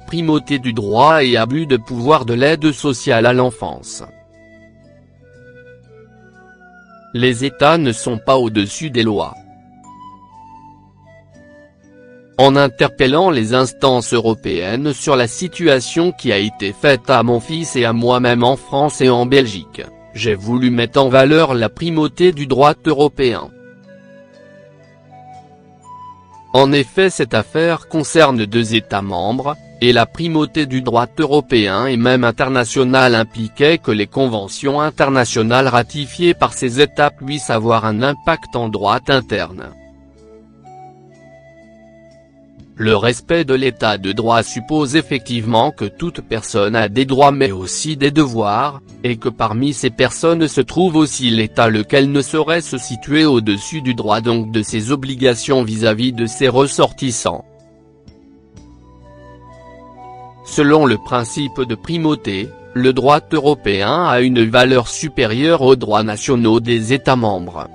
primauté du droit et abus de pouvoir de l'aide sociale à l'enfance. Les États ne sont pas au-dessus des lois. En interpellant les instances européennes sur la situation qui a été faite à mon fils et à moi-même en France et en Belgique, j'ai voulu mettre en valeur la primauté du droit européen. En effet, cette affaire concerne 2 États membres, et la primauté du droit européen et même international impliquait que les conventions internationales ratifiées par ces États puissent avoir un impact en droit interne. Le respect de l'état de droit suppose effectivement que toute personne a des droits mais aussi des devoirs, et que parmi ces personnes se trouve aussi l'État lequel ne saurait se situer au-dessus du droit donc de ses obligations vis-à-vis de ses ressortissants. Selon le principe de primauté, le droit européen a une valeur supérieure aux droits nationaux des États membres.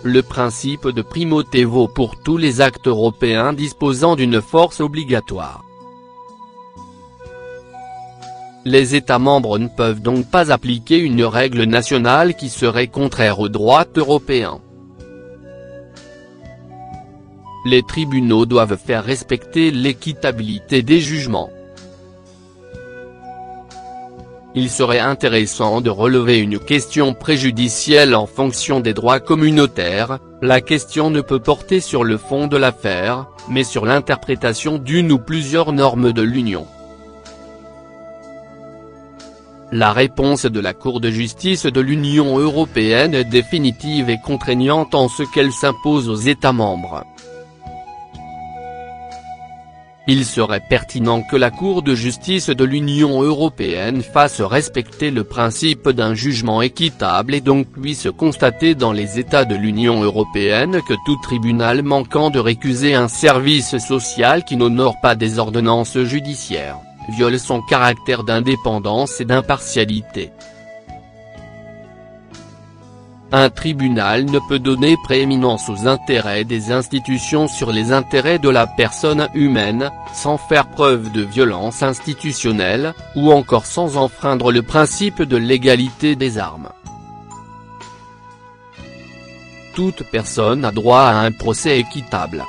Le principe de primauté vaut pour tous les actes européens disposant d'une force obligatoire. Les États membres ne peuvent donc pas appliquer une règle nationale qui serait contraire au droit européen. Les tribunaux doivent faire respecter l'équitabilité des jugements. Il serait intéressant de relever une question préjudicielle en fonction des droits communautaires. La question ne peut porter sur le fond de l'affaire, mais sur l'interprétation d'une ou plusieurs normes de l'Union. La réponse de la Cour de justice de l'Union européenne est définitive et contraignante en ce qu'elle s'impose aux États membres. Il serait pertinent que la Cour de justice de l'Union européenne fasse respecter le principe d'un jugement équitable et donc puisse constater dans les États de l'Union européenne que tout tribunal manquant de récuser un service social qui n'honore pas des ordonnances judiciaires, viole son caractère d'indépendance et d'impartialité. Un tribunal ne peut donner prééminence aux intérêts des institutions sur les intérêts de la personne humaine, sans faire preuve de violence institutionnelle, ou encore sans enfreindre le principe de l'égalité des armes. Toute personne a droit à un procès équitable.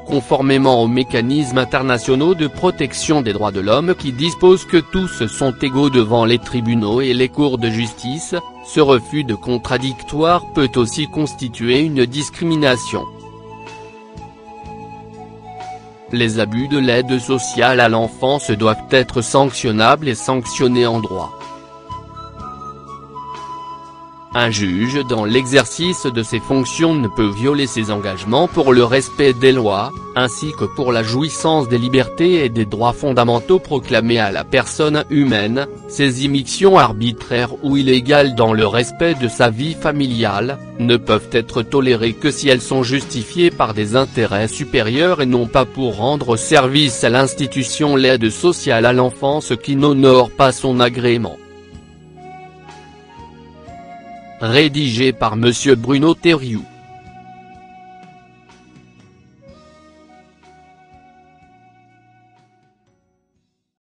Conformément aux mécanismes internationaux de protection des droits de l'homme qui disposent que tous sont égaux devant les tribunaux et les cours de justice, ce refus de contradictoire peut aussi constituer une discrimination. Les abus de l'aide sociale à l'enfance doivent être sanctionnables et sanctionnés en droit. Un juge dans l'exercice de ses fonctions ne peut violer ses engagements pour le respect des lois, ainsi que pour la jouissance des libertés et des droits fondamentaux proclamés à la personne humaine. Ces immixtions arbitraires ou illégales dans le respect de sa vie familiale, ne peuvent être tolérées que si elles sont justifiées par des intérêts supérieurs et non pas pour rendre service à l'institution l'aide sociale à l'enfance qui n'honore pas son agrément. Rédigé par Monsieur Bruno Thériault.